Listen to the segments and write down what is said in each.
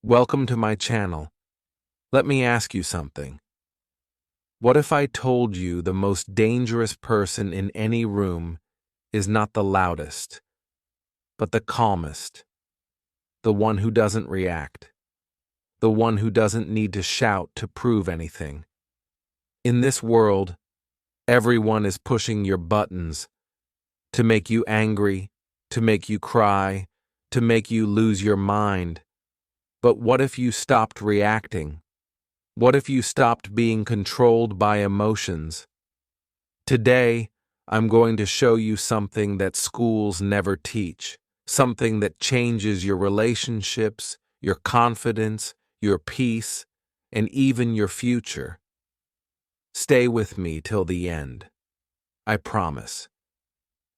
Welcome to my channel. Let me ask you something. What if I told you the most dangerous person in any room is not the loudest, but the calmest, the one who doesn't react, the one who doesn't need to shout to prove anything? In this world, everyone is pushing your buttons to make you angry, to make you cry, to make you lose your mind. But what if you stopped reacting? What if you stopped being controlled by emotions? Today, I'm going to show you something that schools never teach, something that changes your relationships, your confidence, your peace, and even your future. Stay with me till the end. I promise.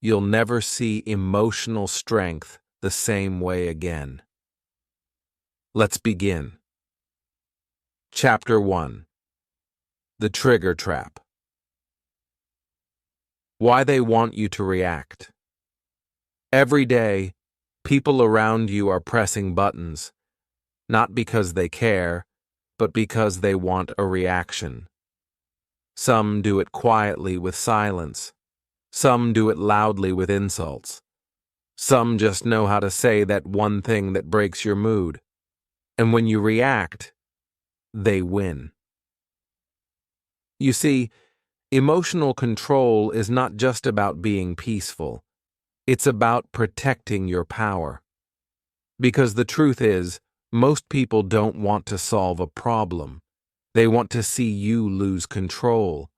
You'll never see emotional strength the same way again. Let's begin. Chapter 1. The Trigger Trap. Why they want you to react. Every day, people around you are pressing buttons, not because they care, but because they want a reaction. Some do it quietly with silence. Some do it loudly with insults. Some just know how to say that one thing that breaks your mood. And when you react, they win. You see, emotional control is not just about being peaceful. It's about protecting your power. Because the truth is, most people don't want to solve a problem. They want to see you lose control.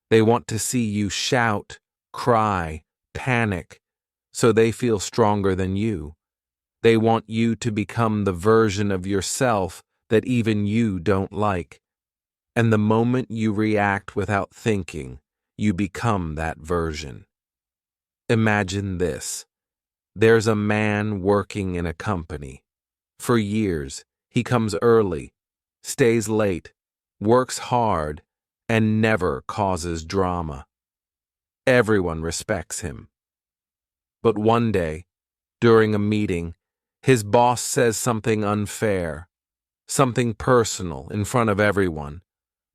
They want to see you shout, cry, panic, so they feel stronger than you. They want you to become the version of yourself that even you don't like. And the moment you react without thinking, you become that version. Imagine this. There's a man working in a company. For years, he comes early, stays late, works hard, and never causes drama. Everyone respects him. But one day, during a meeting, his boss says something unfair, something personal in front of everyone.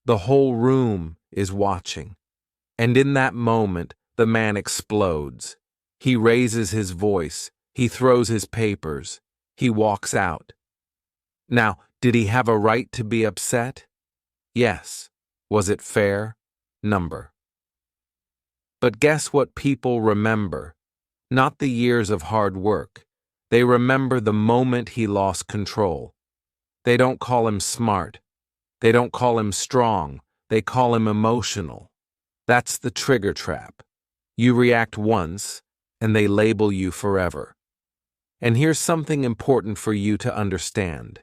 The whole room is watching. And in that moment, the man explodes. He raises his voice. He throws his papers. He walks out. Now, did he have a right to be upset? Yes. Was it fair? Number. But guess what people remember? Not the years of hard work. They remember the moment he lost control. They don't call him smart. They don't call him strong. They call him emotional. That's the trigger trap. You react once, and they label you forever. And here's something important for you to understand.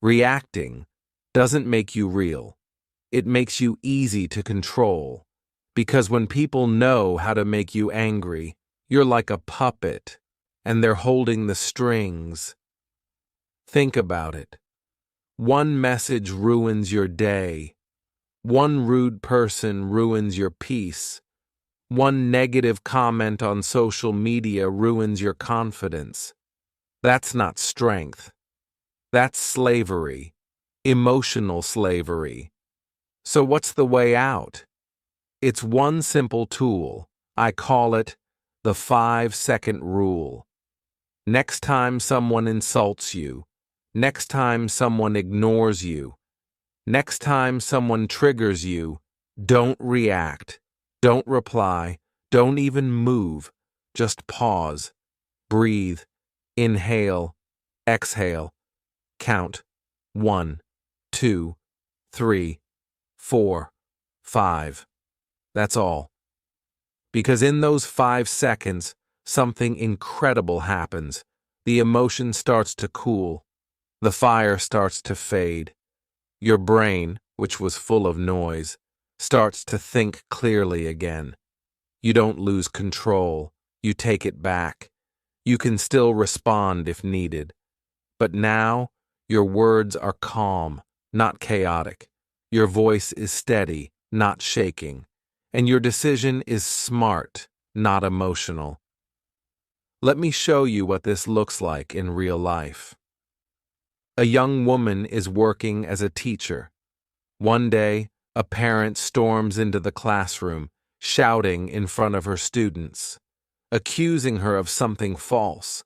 Reacting doesn't make you real. It makes you easy to control. Because when people know how to make you angry, you're like a puppet, and they're holding the strings. Think about it. One message ruins your day. One rude person ruins your peace. One negative comment on social media ruins your confidence. That's not strength. That's slavery. Emotional slavery. So what's the way out? It's one simple tool. I call it the 5-second rule. Next time someone insults you, next time someone ignores you, next time someone triggers you, don't react, don't reply, don't even move. Just pause, breathe, inhale, exhale, count 1, 2, 3, 4, 5. That's all. Because in those 5 seconds, something incredible happens. The emotion starts to cool. The fire starts to fade. Your brain, which was full of noise, starts to think clearly again. You don't lose control. You take it back. You can still respond if needed. But now, your words are calm, not chaotic. Your voice is steady, not shaking. And your decision is smart, not emotional. Let me show you what this looks like in real life. A young woman is working as a teacher. One day, a parent storms into the classroom, shouting in front of her students, accusing her of something false.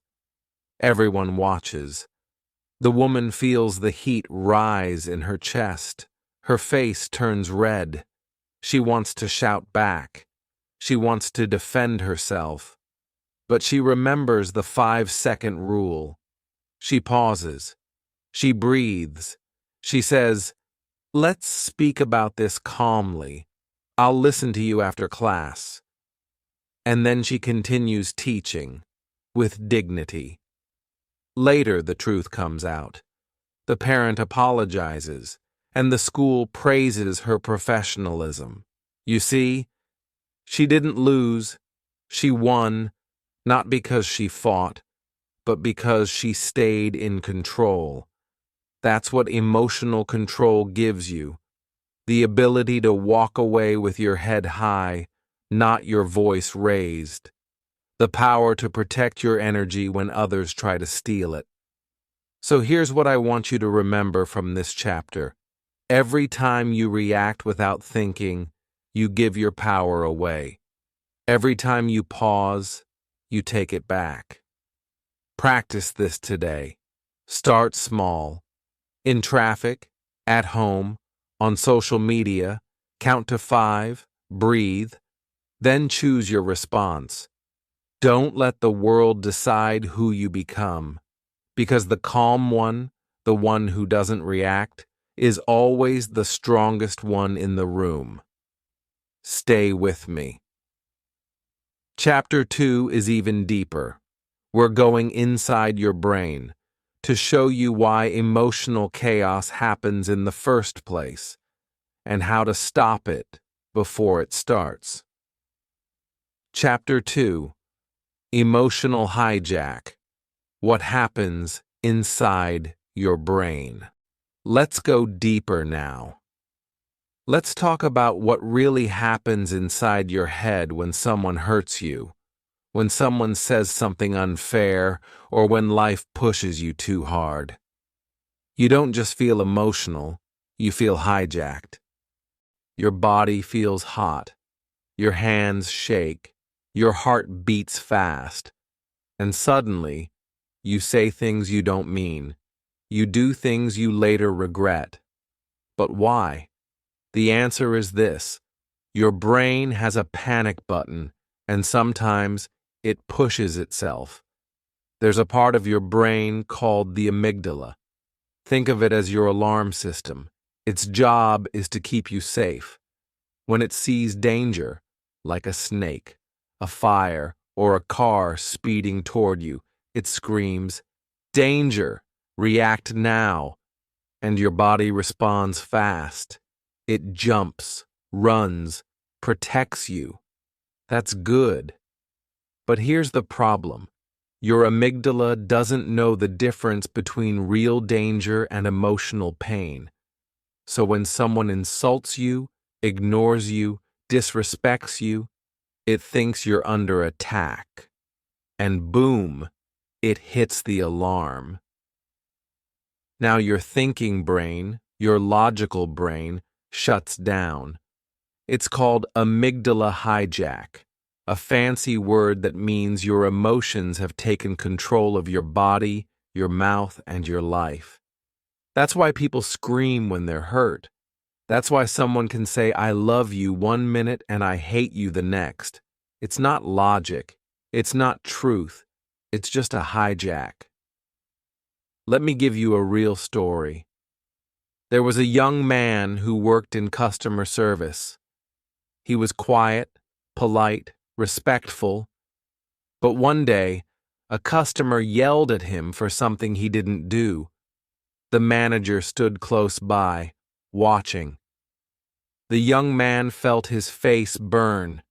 Everyone watches. The woman feels the heat rise in her chest. Her face turns red. She wants to shout back. She wants to defend herself. But she remembers the 5-second rule. She pauses. She breathes. She says, "Let's speak about this calmly. I'll listen to you after class." And then she continues teaching, with dignity. Later, the truth comes out. The parent apologizes, and the school praises her professionalism. You see, she didn't lose. She won, not because she fought, but because she stayed in control. That's what emotional control gives you. The ability to walk away with your head high, not your voice raised. The power to protect your energy when others try to steal it. So here's what I want you to remember from this chapter. Every time you react without thinking, you give your power away. Every time you pause, you take it back. Practice this today. Start small. In traffic, at home, on social media, count to 5, breathe, then choose your response. Don't let the world decide who you become, because the calm one, the one who doesn't react, is always the strongest one in the room. Stay with me. Chapter 2 is even deeper. We're going inside your brain to show you why emotional chaos happens in the first place and how to stop it before it starts. Chapter 2: Emotional Hijack. What happens inside your brain. Let's go deeper now. Let's talk about what really happens inside your head when someone hurts you, when someone says something unfair, or when life pushes you too hard. You don't just feel emotional, you feel hijacked. Your body feels hot, your hands shake, your heart beats fast, and suddenly, you say things you don't mean. You do things you later regret. But why? The answer is this: your brain has a panic button, and sometimes it pushes itself. There's a part of your brain called the amygdala. Think of it as your alarm system. Its job is to keep you safe. When it sees danger, like a snake, a fire, or a car speeding toward you, it screams, "Danger! React now!" And your body responds fast. It jumps, runs, protects you. That's good. But here's the problem. Your amygdala doesn't know the difference between real danger and emotional pain. So when someone insults you, ignores you, disrespects you, it thinks you're under attack. And boom, it hits the alarm. Now your thinking brain, your logical brain, shuts down. It's called amygdala hijack, a fancy word that means your emotions have taken control of your body, your mouth, and your life. That's why people scream when they're hurt. That's why someone can say, "I love you" one minute and "I hate you" the next. It's not logic. It's not truth. It's just a hijack. Let me give you a real story. There was a young man who worked in customer service. He was quiet, polite, respectful, but one day, a customer yelled at him for something he didn't do. The manager stood close by, watching. The young man felt his face burn.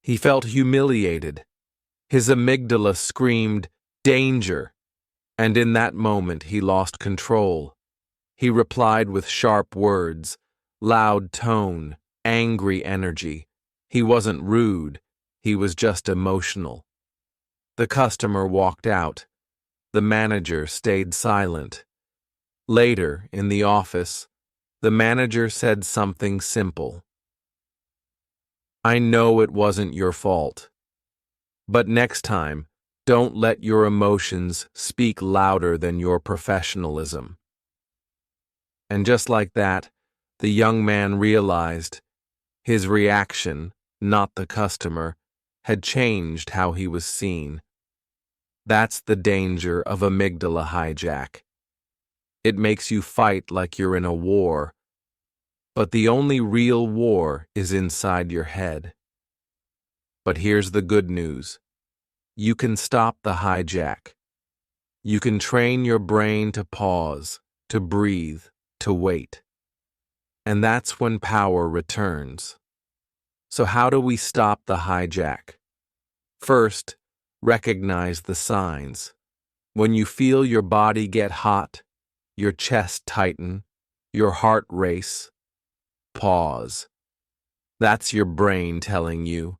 He felt humiliated. His amygdala screamed, "Danger!" And in that moment, he lost control. He replied with sharp words, loud tone, angry energy. He wasn't rude. He was just emotional. The customer walked out. The manager stayed silent. Later, in the office, the manager said something simple. "I know it wasn't your fault, but next time, don't let your emotions speak louder than your professionalism." And just like that, the young man realized his reaction, not the customer, had changed how he was seen. That's the danger of amygdala hijack. It makes you fight like you're in a war, but the only real war is inside your head. But here's the good news. You can stop the hijack. You can train your brain to pause, to breathe, to wait. And that's when power returns. So how do we stop the hijack? First, recognize the signs. When you feel your body get hot, your chest tighten, your heart race, pause. That's your brain telling you,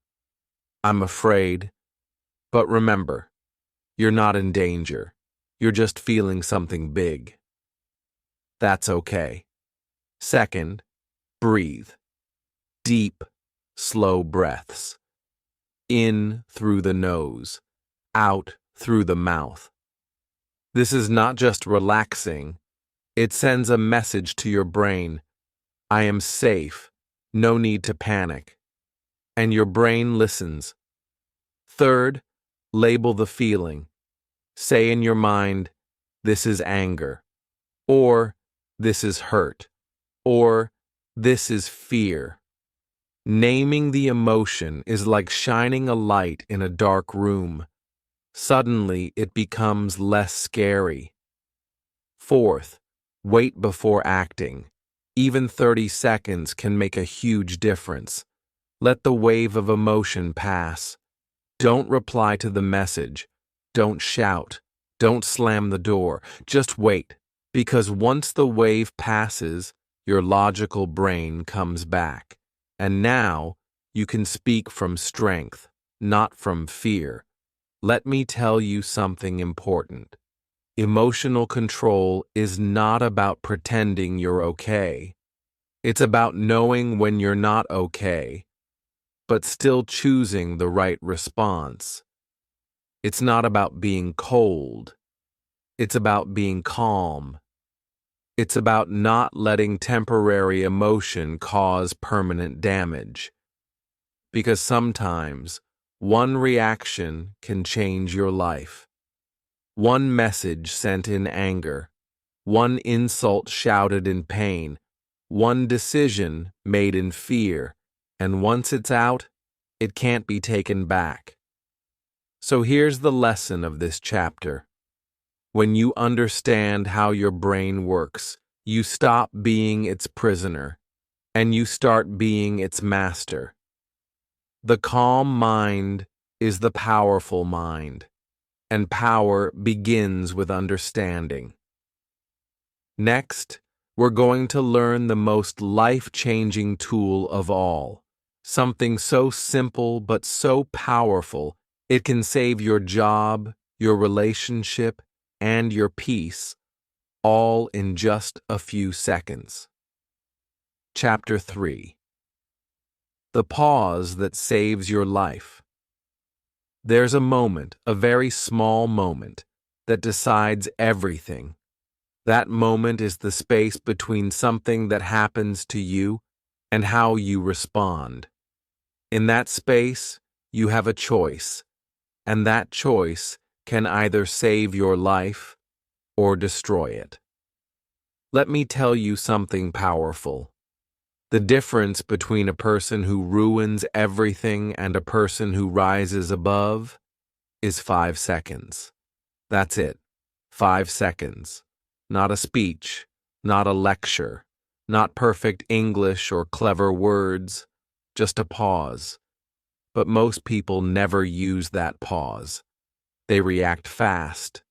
"I'm afraid." But remember, you're not in danger. You're just feeling something big. That's okay. Second, breathe. Deep, slow breaths. In through the nose, out through the mouth. This is not just relaxing. It sends a message to your brain. I am safe. No need to panic. And your brain listens. Third, label the feeling. Say in your mind, this is anger, or this is hurt, or this is fear. Naming the emotion is like shining a light in a dark room. Suddenly, it becomes less scary. Fourth, wait before acting. Even 30 seconds can make a huge difference. Let the wave of emotion pass. Don't reply to the message. Don't shout. Don't slam the door. Just wait, because once the wave passes, your logical brain comes back. And now, you can speak from strength, not from fear. Let me tell you something important. Emotional control is not about pretending you're okay. It's about knowing when you're not okay, but still choosing the right response. It's not about being cold. It's about being calm. It's about not letting temporary emotion cause permanent damage. Because sometimes, one reaction can change your life. One message sent in anger, one insult shouted in pain, one decision made in fear, and once it's out, it can't be taken back. So here's the lesson of this chapter. When you understand how your brain works, you stop being its prisoner, and you start being its master. The calm mind is the powerful mind, and power begins with understanding. Next, we're going to learn the most life-changing tool of all, something so simple but so powerful, it can save your job, your relationship, and your peace, all in just a few seconds. Chapter 3. The pause that saves your life. There's a moment, a very small moment, that decides everything. That moment is the space between something that happens to you and how you respond. In that space, you have a choice, and that choice can either save your life or destroy it. Let me tell you something powerful. The difference between a person who ruins everything and a person who rises above is 5 seconds. That's it. 5 seconds. Not a speech, not a lecture, not perfect English or clever words, just a pause. But most people never use that pause. They react fast.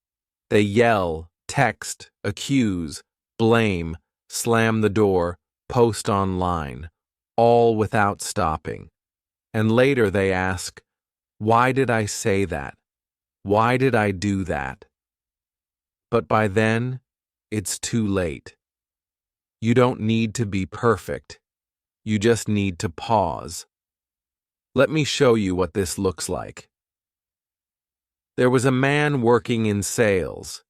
They yell, text, accuse, blame, slam the door, post online, all without stopping. And later they ask, why did I say that? Why did I do that? But by then, it's too late. You don't need to be perfect. You just need to pause. Let me show you what this looks like. There was a man working in sales.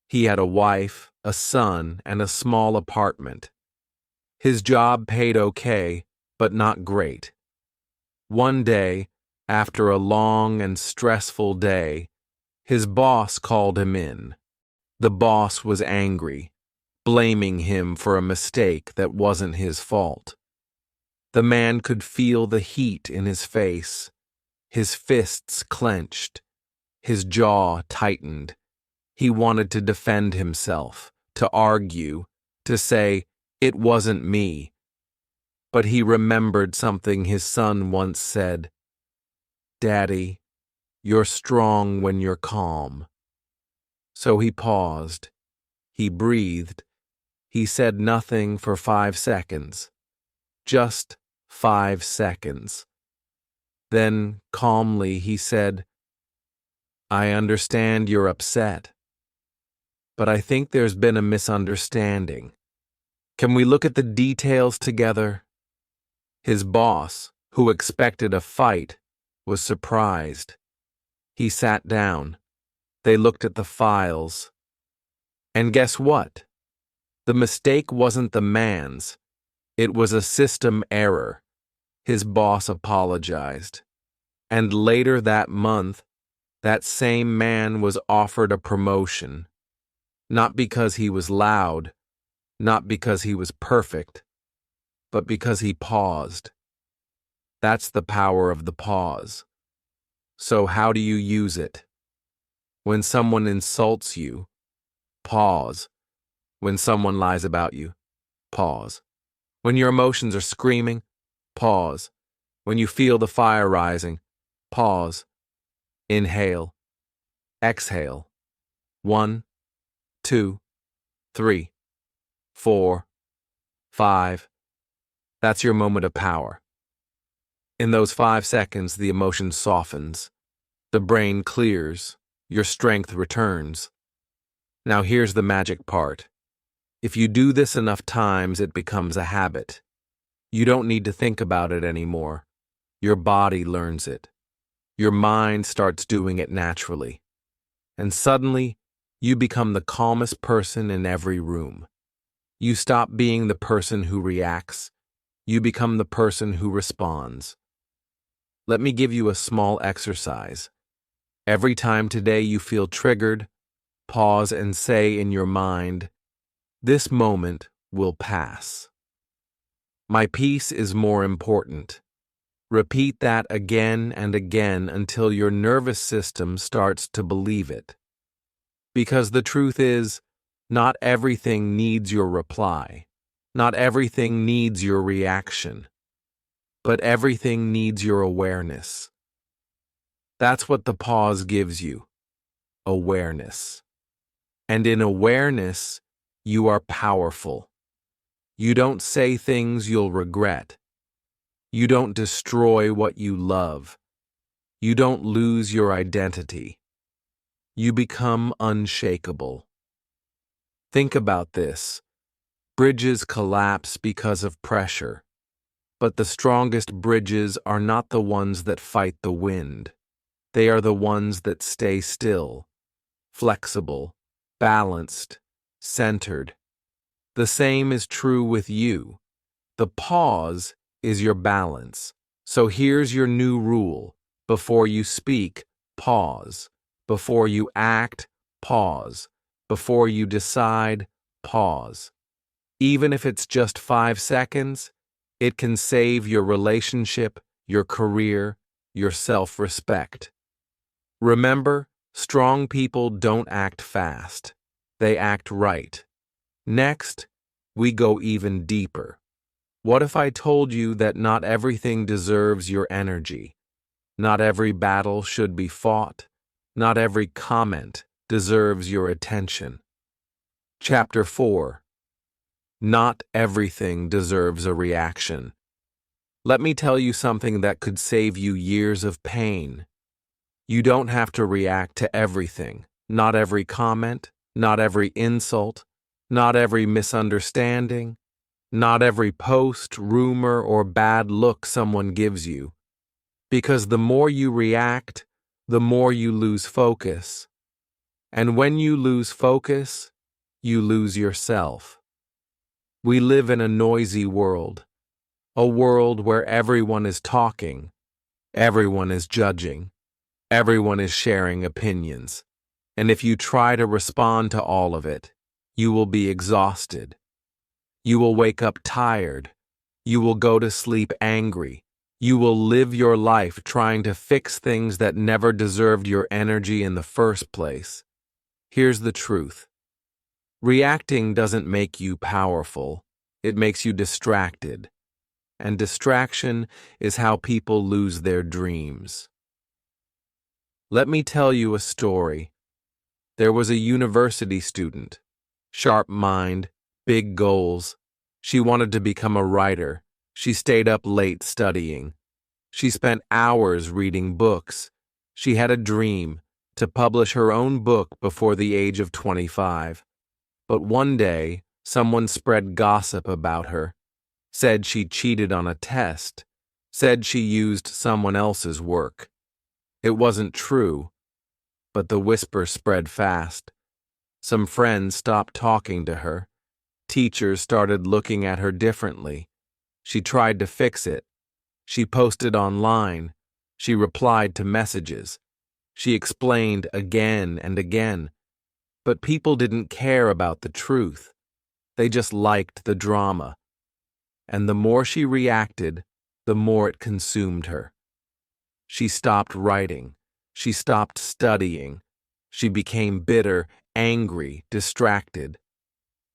He had a wife, a son, and a small apartment. His job paid okay, but not great. One day, after a long and stressful day, his boss called him in. The boss was angry, blaming him for a mistake that wasn't his fault. The man could feel the heat in his face. His fists clenched. His jaw tightened. He wanted to defend himself, to argue, to say, "It wasn't me." But he remembered something his son once said, "Daddy, you're strong when you're calm." So he paused. He breathed. He said nothing for 5 seconds. Just 5 seconds. Then, calmly, he said, "I understand you're upset, but I think there's been a misunderstanding. Can we look at the details together?" His boss, who expected a fight, was surprised. He sat down. They looked at the files. And guess what? The mistake wasn't the man's. It was a system error. His boss apologized. And later that month, that same man was offered a promotion. Not because he was loud, not because he was perfect, but because he paused. That's the power of the pause. So how do you use it? When someone insults you, pause. When someone lies about you, pause. When your emotions are screaming, pause. When you feel the fire rising, pause. Inhale. Exhale. 1, 2, 3, 4, 5. That's your moment of power. In those 5 seconds, the emotion softens. The brain clears. Your strength returns. Now here's the magic part. If you do this enough times, it becomes a habit. You don't need to think about it anymore. Your body learns it. Your mind starts doing it naturally. And suddenly, you become the calmest person in every room. You stop being the person who reacts. You become the person who responds. Let me give you a small exercise. Every time today you feel triggered, pause and say in your mind, "This moment will pass. My peace is more important." Repeat that again and again until your nervous system starts to believe it. Because the truth is, not everything needs your reply. Not everything needs your reaction. But everything needs your awareness. That's what the pause gives you. Awareness. And in awareness, you are powerful. You don't say things you'll regret. You don't destroy what you love. You don't lose your identity. You become unshakable. Think about this. Bridges collapse because of pressure. But the strongest bridges are not the ones that fight the wind. They are the ones that stay still, flexible, balanced, centered. The same is true with you. The pause is your balance. So here's your new rule. Before you speak, pause. Before you act, pause. Before you decide, pause. Even if it's just 5 seconds, it can save your relationship, your career, your self-respect. Remember, strong people don't act fast. They act right. Next, we go even deeper. What if I told you that not everything deserves your energy? Not every battle should be fought. Not every comment deserves your attention. Chapter 4. Not everything deserves a reaction. Let me tell you something that could save you years of pain. You don't have to react to everything. Not every comment, not every insult, not every misunderstanding, not every post, rumor, or bad look someone gives you. Because the more you react, the more you lose focus. And when you lose focus, you lose yourself. We live in a noisy world, a world where everyone is talking, everyone is judging, everyone is sharing opinions. And if you try to respond to all of it, you will be exhausted. You will wake up tired. You will go to sleep angry. You will live your life trying to fix things that never deserved your energy in the first place. Here's the truth. Reacting doesn't make you powerful. It makes you distracted. And distraction is how people lose their dreams. Let me tell you a story. There was a university student. Sharp mind, big goals. She wanted to become a writer. She stayed up late studying. She spent hours reading books. She had a dream to publish her own book before the age of 25. But one day, someone spread gossip about her, said she cheated on a test, said she used someone else's work. It wasn't true, but the whisper spread fast. Some friends stopped talking to her. Teachers started looking at her differently. She tried to fix it. She posted online. She replied to messages. She explained again and again. But people didn't care about the truth. They just liked the drama. And the more she reacted, the more it consumed her. She stopped writing. She stopped studying. She became bitter, angry, distracted.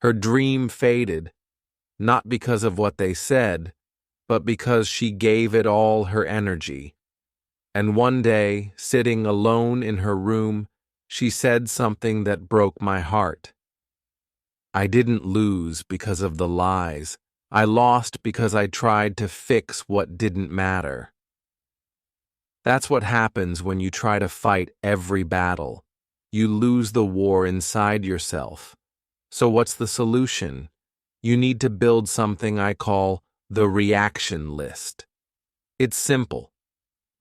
Her dream faded, not because of what they said, but because she gave it all her energy. And one day, sitting alone in her room, she said something that broke my heart. I didn't lose because of the lies. I lost because I tried to fix what didn't matter. That's what happens when you try to fight every battle. You lose the war inside yourself. So what's the solution? You need to build something I call the reaction list. It's simple.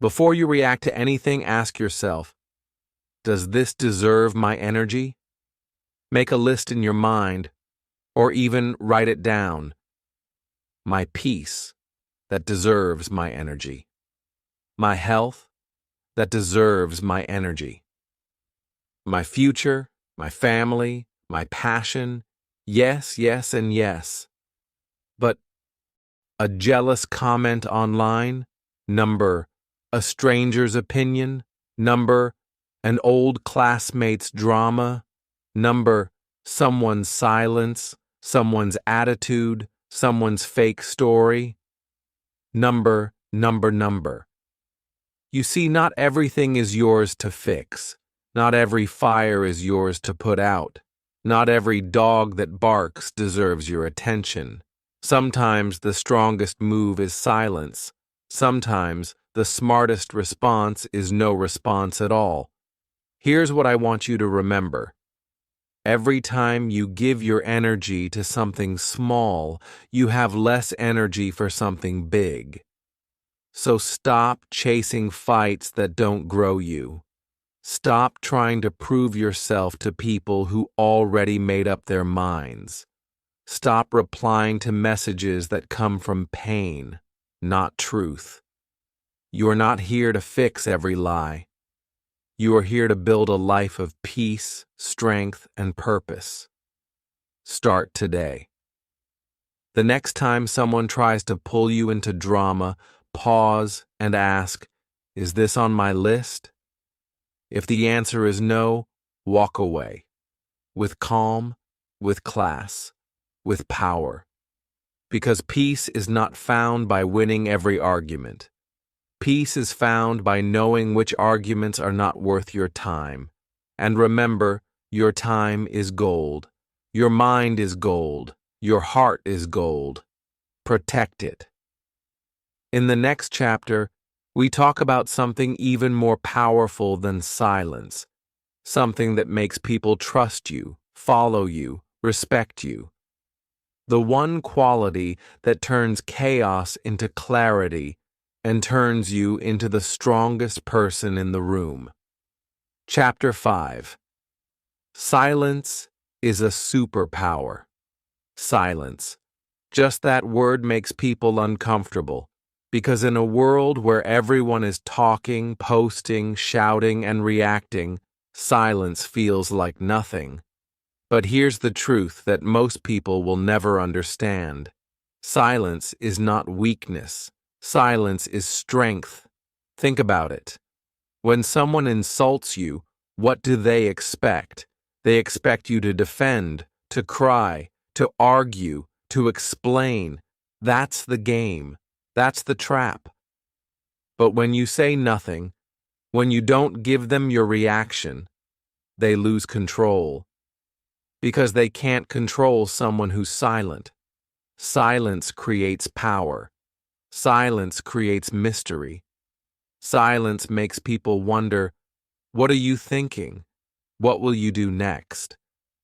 Before you react to anything, ask yourself, does this deserve my energy? Make a list in your mind, or even write it down. My peace, that deserves my energy. My health, that deserves my energy. My future, my family, my passion, yes, yes, and yes. But a jealous comment online, number a stranger's opinion, number an old classmate's drama, number someone's silence, someone's attitude, someone's fake story, number. You see, not everything is yours to fix. Not every fire is yours to put out. Not every dog that barks deserves your attention. Sometimes the strongest move is silence. Sometimes the smartest response is no response at all. Here's what I want you to remember. Every time you give your energy to something small, you have less energy for something big. So stop chasing fights that don't grow you. Stop trying to prove yourself to people who already made up their minds. Stop replying to messages that come from pain, not truth. You are not here to fix every lie. You are here to build a life of peace, strength, and purpose. Start today. The next time someone tries to pull you into drama, pause and ask, is this on my list? If the answer is no, walk away. With calm, with class, with power. Because peace is not found by winning every argument. Peace is found by knowing which arguments are not worth your time. And remember, your time is gold. Your mind is gold. Your heart is gold. Protect it. In the next chapter, we talk about something even more powerful than silence. Something that makes people trust you, follow you, respect you. The one quality that turns chaos into clarity and turns you into the strongest person in the room. Chapter 5. Silence is a superpower. Silence. Just that word makes people uncomfortable, because in a world where everyone is talking, posting, shouting, and reacting, silence feels like nothing. But here's the truth that most people will never understand. Silence is not weakness. Silence is strength. Think about it. When someone insults you, what do they expect? They expect you to defend, to cry, to argue, to explain. That's the game. That's the trap. But when you say nothing, when you don't give them your reaction, they lose control. Because they can't control someone who's silent. Silence creates power. Silence creates mystery. Silence makes people wonder, what are you thinking? What will you do next?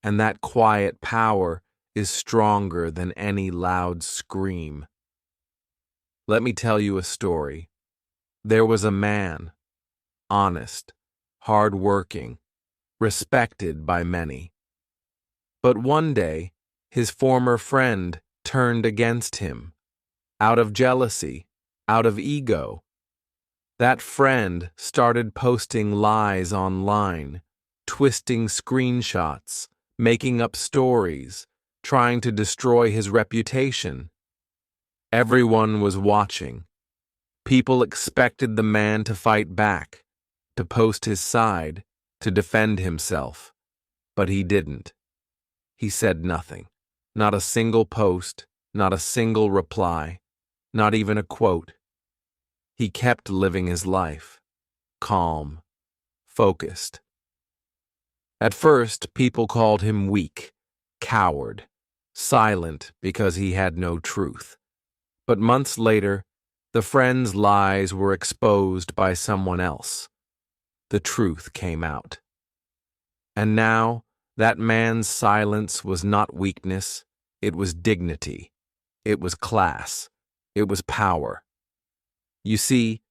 And that quiet power is stronger than any loud scream. Let me tell you a story. There was a man, honest, hard-working, respected by many. But one day, his former friend turned against him, out of jealousy, out of ego. That friend started posting lies online, twisting screenshots, making up stories, trying to destroy his reputation. Everyone was watching. People expected the man to fight back, to post his side, to defend himself. But he didn't. He said nothing. Not a single post, not a single reply, not even a quote. He kept living his life, calm, focused. At first, people called him weak, coward, silent because he had no truth. But months later, the friend's lies were exposed by someone else. The truth came out. And now, that man's silence was not weakness, it was dignity, it was class, it was power. You see,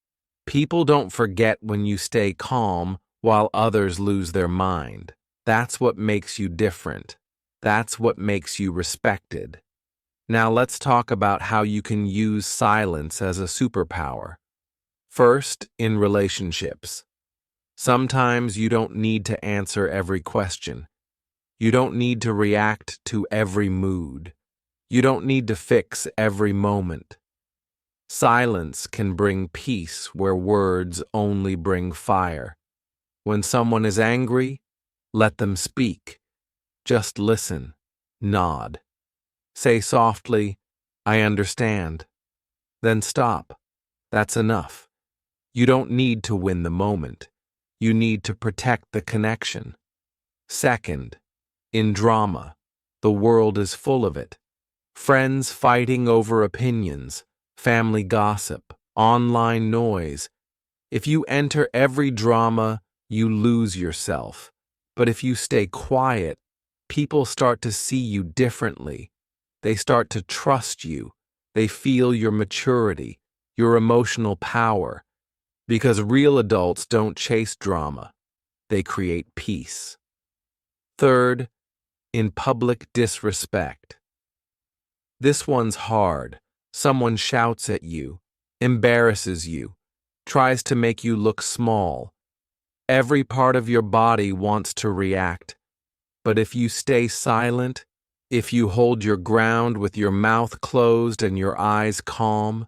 people don't forget when you stay calm while others lose their mind. That's what makes you different. That's what makes you respected. Now let's talk about how you can use silence as a superpower. First, in relationships. Sometimes you don't need to answer every question. You don't need to react to every mood. You don't need to fix every moment. Silence can bring peace where words only bring fire. When someone is angry, let them speak. Just listen, nod. Say softly, "I understand." Then stop. That's enough. You don't need to win the moment. You need to protect the connection. Second, in drama, the world is full of it. Friends fighting over opinions, family gossip, online noise. If you enter every drama, you lose yourself. But if you stay quiet, people start to see you differently. They start to trust you. They feel your maturity, your emotional power. Because real adults don't chase drama. They create peace. Third, in public disrespect. This one's hard. Someone shouts at you, embarrasses you, tries to make you look small. Every part of your body wants to react. But if you stay silent, if you hold your ground with your mouth closed and your eyes calm,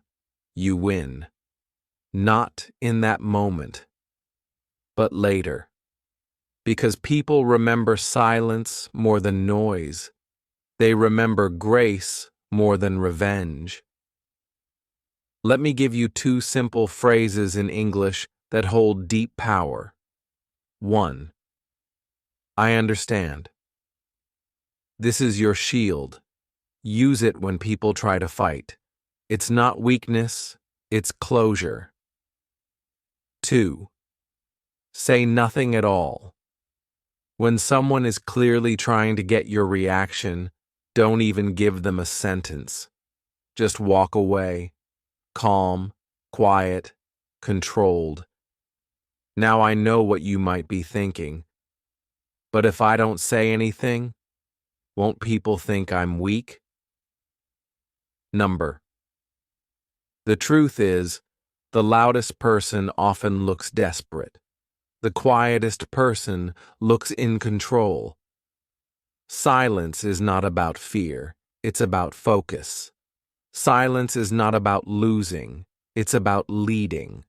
you win. Not in that moment, but later. Because people remember silence more than noise. They remember grace more than revenge. Let me give you 2 simple phrases in English that hold deep power. 1. I understand. This is your shield. Use it when people try to fight. It's not weakness, it's closure. 2. Say nothing at all. When someone is clearly trying to get your reaction, don't even give them a sentence. Just walk away, calm, quiet, controlled. Now I know what you might be thinking. But if I don't say anything, won't people think I'm weak? Number. The truth is, the loudest person often looks desperate. The quietest person looks in control. Silence is not about fear, it's about focus. Silence is not about losing, it's about leading.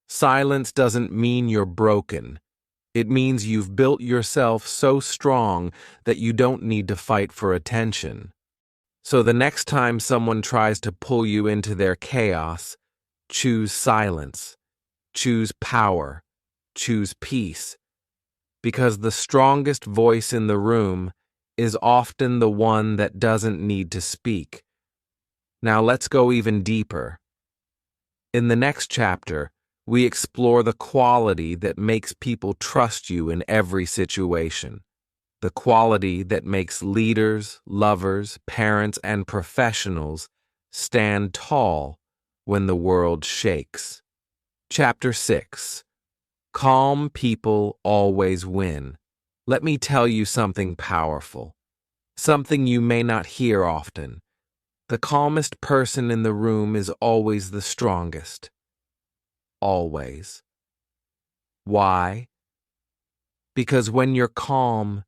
Silence doesn't mean you're broken. It means you've built yourself so strong that you don't need to fight for attention. So the next time someone tries to pull you into their chaos, choose silence, choose power, choose peace. Because the strongest voice in the room is often the one that doesn't need to speak. Now let's go even deeper. In the next chapter, we explore the quality that makes people trust you in every situation. The quality that makes leaders, lovers, parents, and professionals stand tall when the world shakes. Chapter 6. Calm people always win. Let me tell you something powerful. Something you may not hear often. The calmest person in the room is always the strongest. Always. Why? Because when you're calm,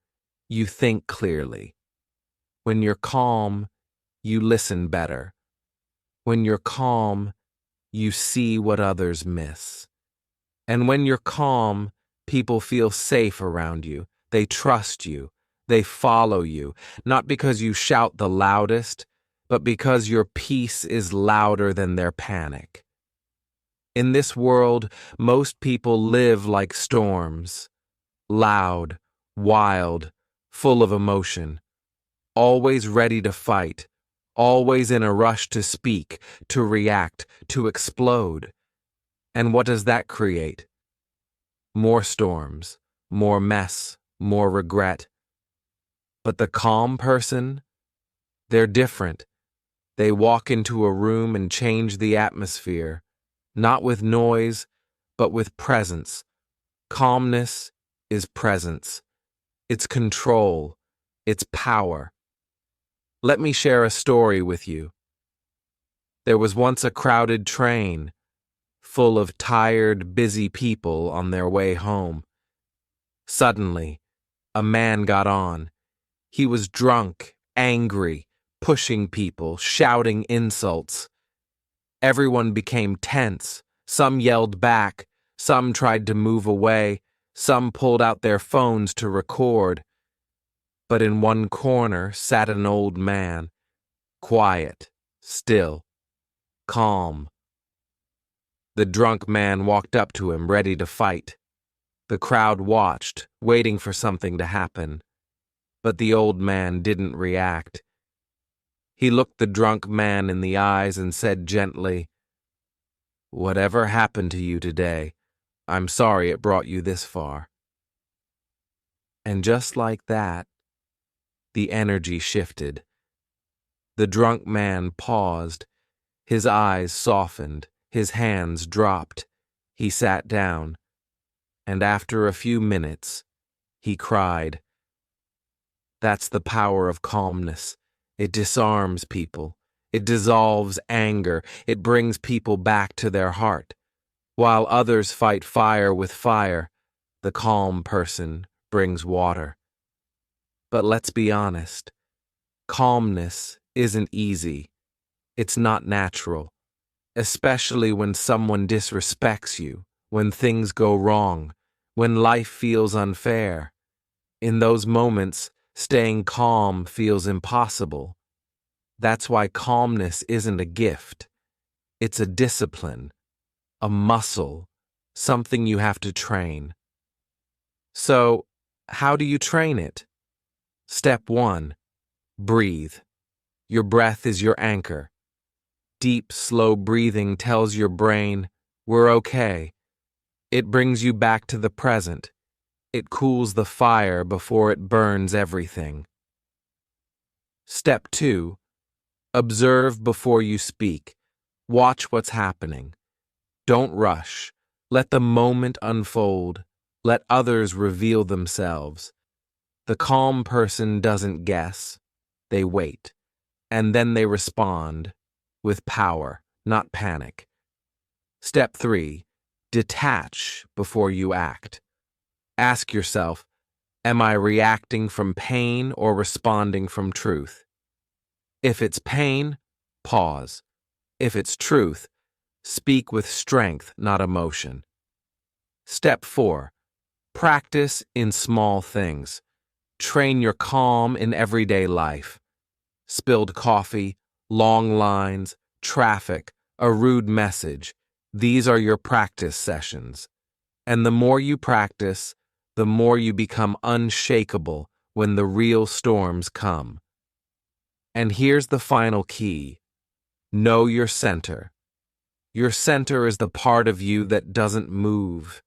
you think clearly. When you're calm, you listen better. When you're calm, you see what others miss. And when you're calm, people feel safe around you. They trust you. They follow you, not because you shout the loudest, but because your peace is louder than their panic. In this world, most people live like storms, loud, wild, full of emotion, always ready to fight, always in a rush to speak, to react, to explode. And what does that create? More storms, more mess, more regret. But the calm person, they're different. They walk into a room and change the atmosphere, not with noise, but with presence. Calmness is presence. It's control. It's power. Let me share a story with you. There was once a crowded train, full of tired, busy people on their way home. Suddenly, a man got on. He was drunk, angry, pushing people, shouting insults. Everyone became tense. Some yelled back. Some tried to move away. Some pulled out their phones to record. But in one corner sat an old man, quiet, still, calm. The drunk man walked up to him, ready to fight. The crowd watched, waiting for something to happen. But the old man didn't react. He looked the drunk man in the eyes and said gently, "Whatever happened to you today, I'm sorry it brought you this far." And just like that, the energy shifted. The drunk man paused. His eyes softened. His hands dropped. He sat down. And after a few minutes, he cried. That's the power of calmness. It disarms people. It dissolves anger. It brings people back to their heart. While others fight fire with fire, the calm person brings water. But let's be honest. Calmness isn't easy. It's not natural, especially when someone disrespects you, when things go wrong, when life feels unfair. In those moments, staying calm feels impossible. That's why calmness isn't a gift. It's a discipline, a muscle, something you have to train. So, how do you train it? Step 1. Breathe. Your breath is your anchor. Deep, slow breathing tells your brain, we're okay. It brings you back to the present. It cools the fire before it burns everything. Step 2. Observe before you speak. Watch what's happening. Don't rush. Let the moment unfold. Let others reveal themselves. The calm person doesn't guess. They wait. And then they respond with power, not panic. Step 3. Detach before you act. Ask yourself, am I reacting from pain or responding from truth? If it's pain, pause. If it's truth, speak with strength, not emotion. Step 4. Practice in small things. Train your calm in everyday life. Spilled coffee, long lines, traffic, a rude message. These are your practice sessions. And the more you practice, the more you become unshakable when the real storms come. And here's the final key. Know your center. Your center is the part of you that doesn't move,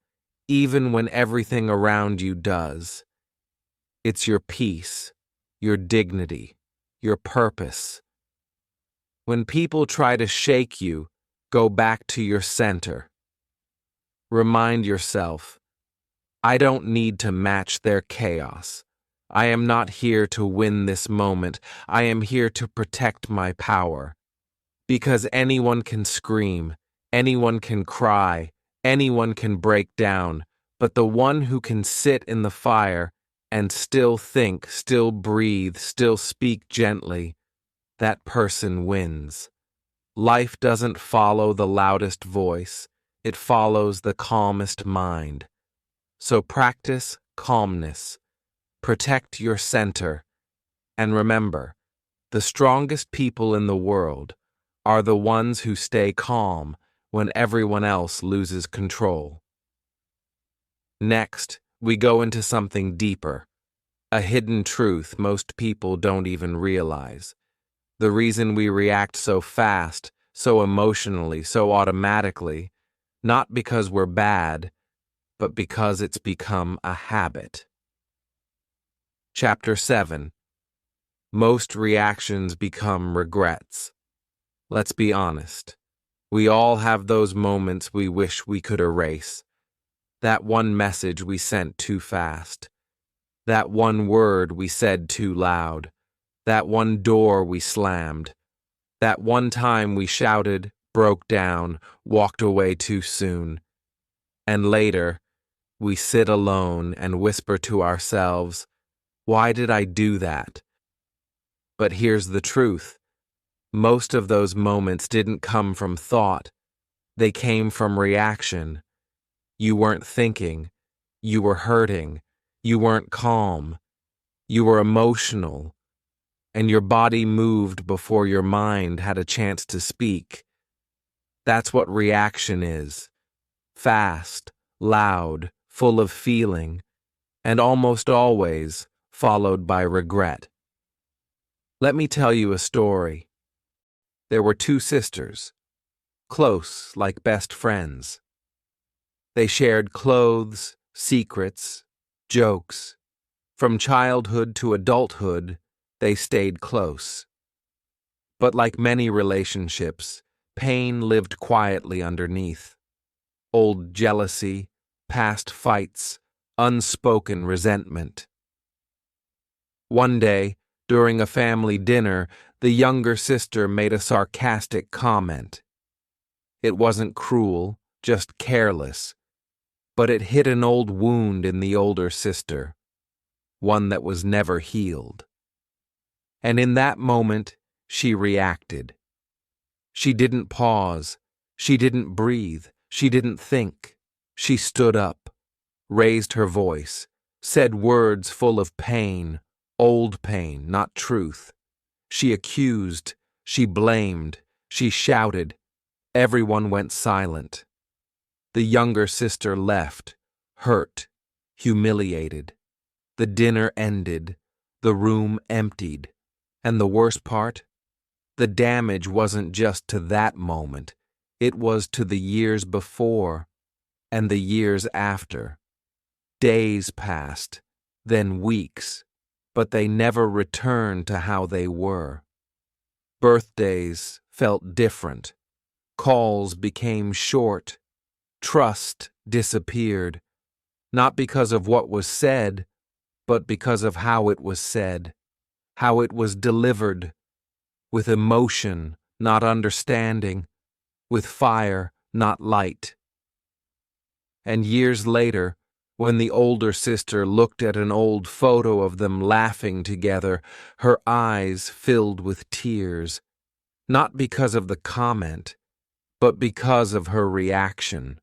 even when everything around you does. It's your peace, your dignity, your purpose. When people try to shake you, go back to your center. Remind yourself, I don't need to match their chaos. I am not here to win this moment. I am here to protect my power. Because anyone can scream, anyone can cry, anyone can break down, but the one who can sit in the fire and still think, still breathe, still speak gently, that person wins. Life doesn't follow the loudest voice, it follows the calmest mind. So practice calmness, protect your center, and remember, the strongest people in the world are the ones who stay calm when everyone else loses control. Next, we go into something deeper, a hidden truth most people don't even realize. The reason we react so fast, so emotionally, so automatically, not because we're bad, but because it's become a habit. Chapter 7. Most reactions become regrets. Let's be honest. We all have those moments we wish we could erase. That one message we sent too fast. That one word we said too loud. That one door we slammed. That one time we shouted, broke down, walked away too soon. And later, we sit alone and whisper to ourselves, why did I do that? But here's the truth. Most of those moments didn't come from thought. They came from reaction. You weren't thinking. You were hurting. You weren't calm. You were emotional. And your body moved before your mind had a chance to speak. That's what reaction is. Fast, loud, full of feeling, and almost always followed by regret. Let me tell you a story. There were two sisters, close like best friends. They shared clothes, secrets, jokes. From childhood to adulthood, they stayed close. But like many relationships, pain lived quietly underneath. Old jealousy, past fights, unspoken resentment. One day, during a family dinner, the younger sister made a sarcastic comment. It wasn't cruel, just careless, but it hit an old wound in the older sister, one that was never healed. And in that moment, she reacted. She didn't pause. She didn't breathe. She didn't think. She stood up, raised her voice, said words full of pain, old pain, not truth. She accused. She blamed. She shouted. Everyone went silent. The younger sister left, hurt, humiliated. The dinner ended. The room emptied. And the worst part? The damage wasn't just to that moment. It was to the years before and the years after. Days passed, then weeks, but they never returned to how they were. Birthdays felt different. Calls became short. Trust disappeared, not because of what was said, but because of how it was said, how it was delivered, with emotion, not understanding, with fire, not light. And years later, when the older sister looked at an old photo of them laughing together, her eyes filled with tears, not because of the comment, but because of her reaction.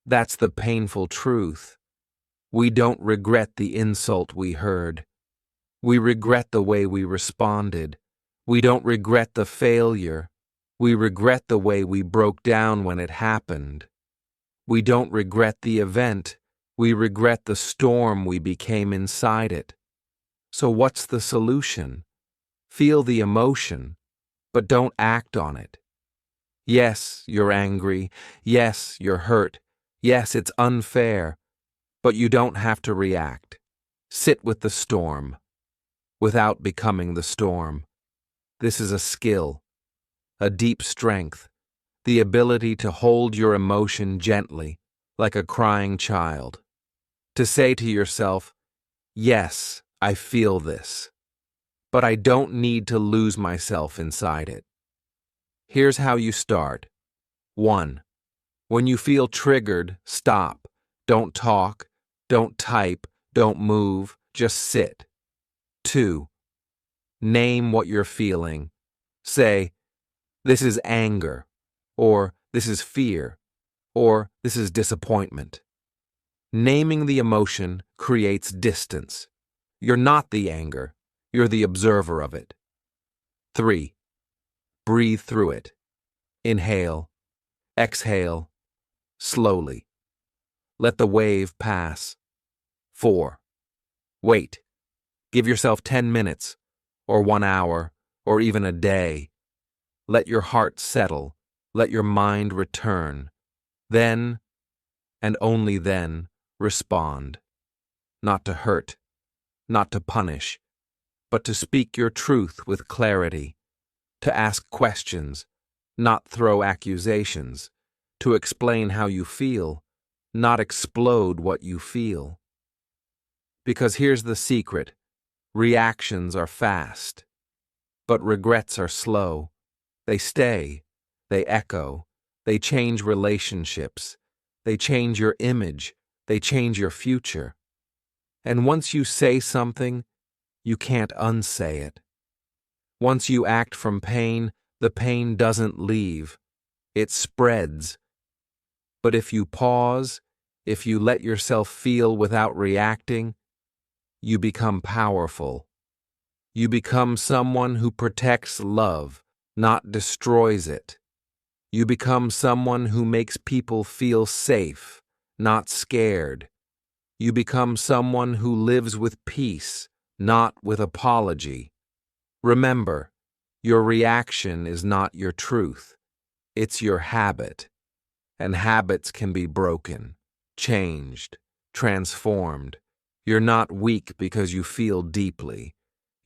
That's the painful truth. We don't regret the insult we heard. We regret the way we responded. We don't regret the failure. We regret the way we broke down when it happened. We don't regret the event. We regret the storm we became inside it. So what's the solution? Feel the emotion, but don't act on it. Yes, you're angry. Yes, you're hurt. Yes, it's unfair. But you don't have to react. Sit with the storm, without becoming the storm. This is a skill, a deep strength, the ability to hold your emotion gently, like a crying child. To say to yourself, yes, I feel this, but I don't need to lose myself inside it. Here's how you start. 1. When you feel triggered, stop. Don't talk, don't type, don't move, just sit. 2. Name what you're feeling. Say, this is anger, or this is fear, or this is disappointment. Naming the emotion creates distance. You're not the anger, you're the observer of it. 3. Breathe through it. Inhale, exhale, slowly. Let the wave pass. 4. Wait. Give yourself 10 minutes, or 1 hour, or even a day. Let your heart settle. Let your mind return. Then, and only then, respond. Not to hurt, not to punish, but to speak your truth with clarity. To ask questions, not throw accusations. To explain how you feel, not explode what you feel. Because here's the secret. Reactions are fast, but regrets are slow. They stay, they echo, they change relationships, they change your image, they change your future. And once you say something, you can't unsay it. Once you act from pain, the pain doesn't leave. It spreads. But if you pause, if you let yourself feel without reacting, you become powerful. You become someone who protects love, not destroys it. You become someone who makes people feel safe, not scared. You become someone who lives with peace, not with apology. Remember, your reaction is not your truth. It's your habit. And habits can be broken, changed, transformed. You're not weak because you feel deeply.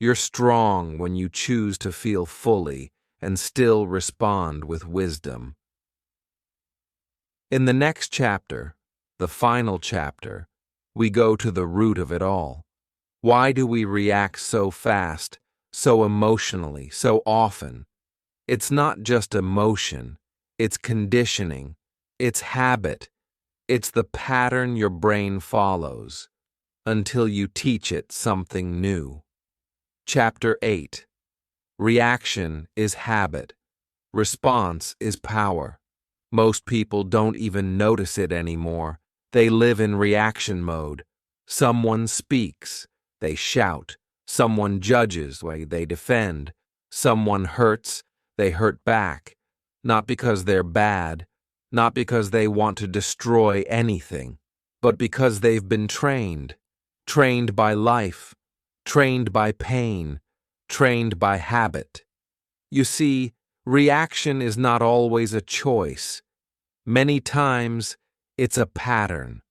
You're strong when you choose to feel fully and still respond with wisdom. In the next chapter, the final chapter, we go to the root of it all. Why do we react so fast, so emotionally, so often? It's not just emotion, it's conditioning, it's habit, it's the pattern your brain follows until you teach it something new. Chapter 8. Reaction is habit. Response is power. Most people don't even notice it anymore. They live in reaction mode. Someone speaks, they shout. Someone judges, they defend. Someone hurts, they hurt back. Not because they're bad, not because they want to destroy anything, but because they've been trained. Trained by life, trained by pain, trained by habit. You see, reaction is not always a choice. Many times, it's a pattern.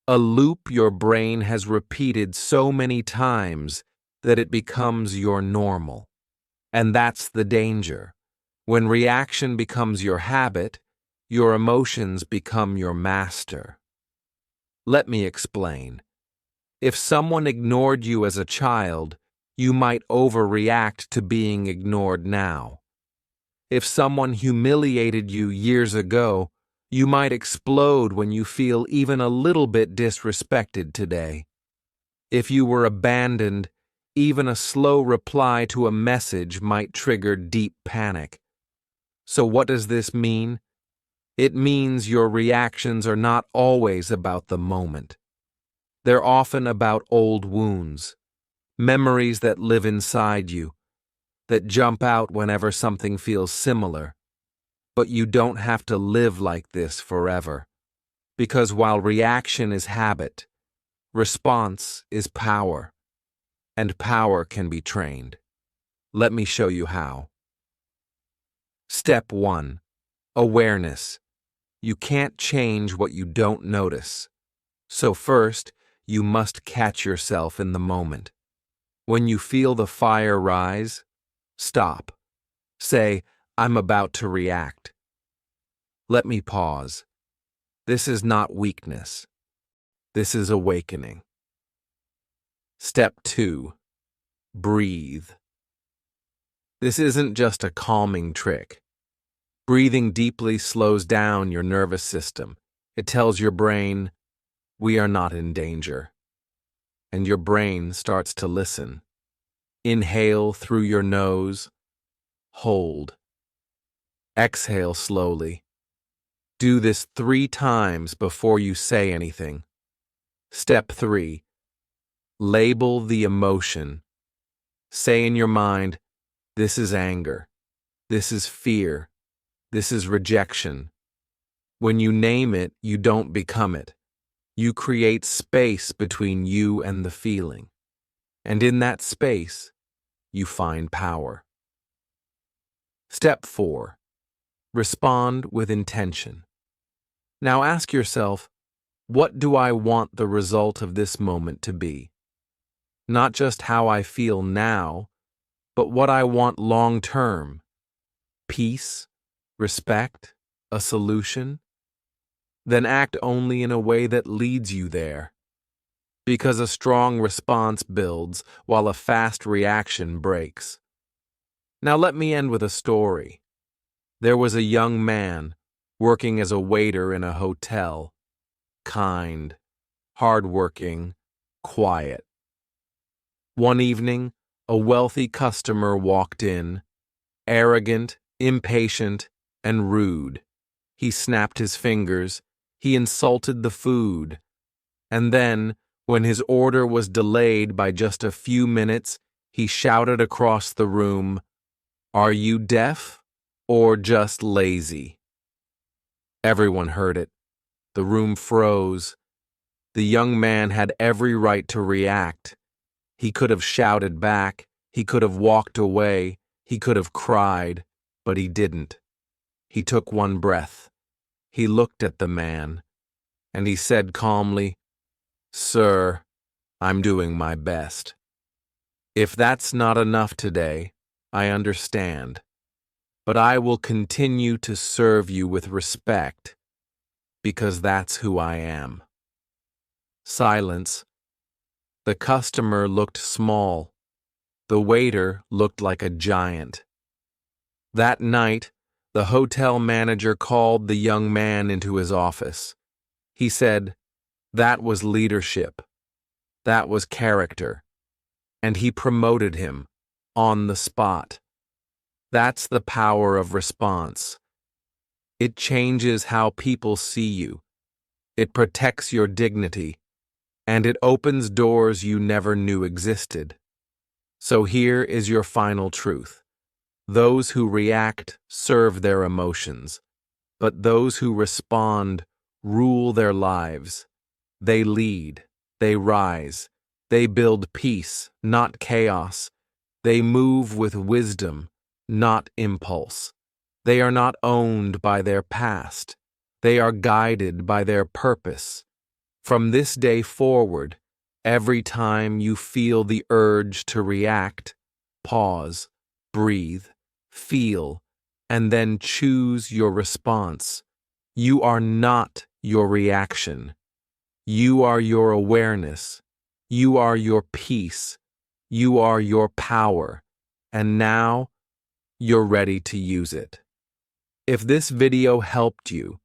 a loop your brain has repeated so many times that it becomes your normal. And that's the danger. When reaction becomes your habit, your emotions become your master. Let me explain. If someone ignored you as a child, you might overreact to being ignored now. If someone humiliated you years ago, you might explode when you feel even a little bit disrespected today. If you were abandoned, even a slow reply to a message might trigger deep panic. So what does this mean? It means your reactions are not always about the moment. They're often about old wounds, memories that live inside you, that jump out whenever something feels similar. But you don't have to live like this forever. Because while reaction is habit, response is power. And power can be trained. Let me show you how. Step 1. Awareness. You can't change what you don't notice. So first, you must catch yourself in the moment. When you feel the fire rise, stop. Say, I'm about to react. Let me pause. This is not weakness. This is awakening. Step 2. Breathe. This isn't just a calming trick. Breathing deeply slows down your nervous system. It tells your brain, we are not in danger. And your brain starts to listen. Inhale through your nose. Hold. Exhale slowly. Do this 3 times before you say anything. Step 3. Label the emotion. Say in your mind, this is anger. This is fear. This is rejection. When you name it, you don't become it. You create space between you and the feeling. And in that space, you find power. Step 4. Respond with intention. Now ask yourself, what do I want the result of this moment to be? Not just how I feel now, but what I want long term. Peace, respect, a solution. Then act only in a way that leads you there. Because a strong response builds while a fast reaction breaks. Now let me end with a story. There was a young man working as a waiter in a hotel. Kind, hardworking, quiet. One evening, a wealthy customer walked in, arrogant, impatient, and rude. He snapped his fingers, he insulted the food, and then, when his order was delayed by just a few minutes, he shouted across the room, "Are you deaf or just lazy?" Everyone heard it. The room froze. The young man had every right to react. He could have shouted back, he could have walked away, he could have cried, but he didn't. He took one breath. He looked at the man, and he said calmly, "Sir, I'm doing my best. If that's not enough today, I understand, but I will continue to serve you with respect, because that's who I am." Silence. The customer looked small. The waiter looked like a giant. That night, the hotel manager called the young man into his office. He said, that was leadership. That was character. And he promoted him on the spot. That's the power of response. It changes how people see you. It protects your dignity. And it opens doors you never knew existed. So here is your final truth. Those who react serve their emotions, but those who respond rule their lives. They lead, they rise, they build peace, not chaos. They move with wisdom, not impulse. They are not owned by their past. They are guided by their purpose. From this day forward, every time you feel the urge to react, pause, breathe, feel, and then choose your response. You are not your reaction. You are your awareness. You are your peace. You are your power. And now, you're ready to use it. If this video helped you,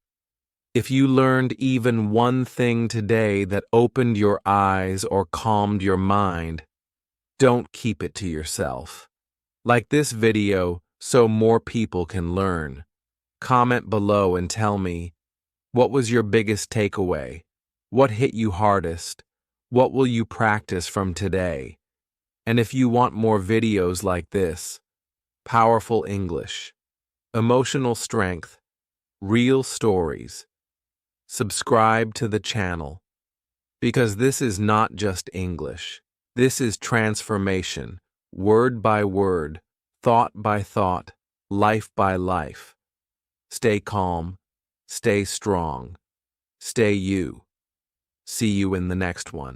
if you learned even one thing today that opened your eyes or calmed your mind, don't keep it to yourself. Like this video so more people can learn. Comment below and tell me, what was your biggest takeaway? What hit you hardest? What will you practice from today? And if you want more videos like this, powerful English, emotional strength, real stories, subscribe to the channel, because this is not just English. This is transformation, word by word, thought by thought, life by life. Stay calm, stay strong, stay you. See you in the next one.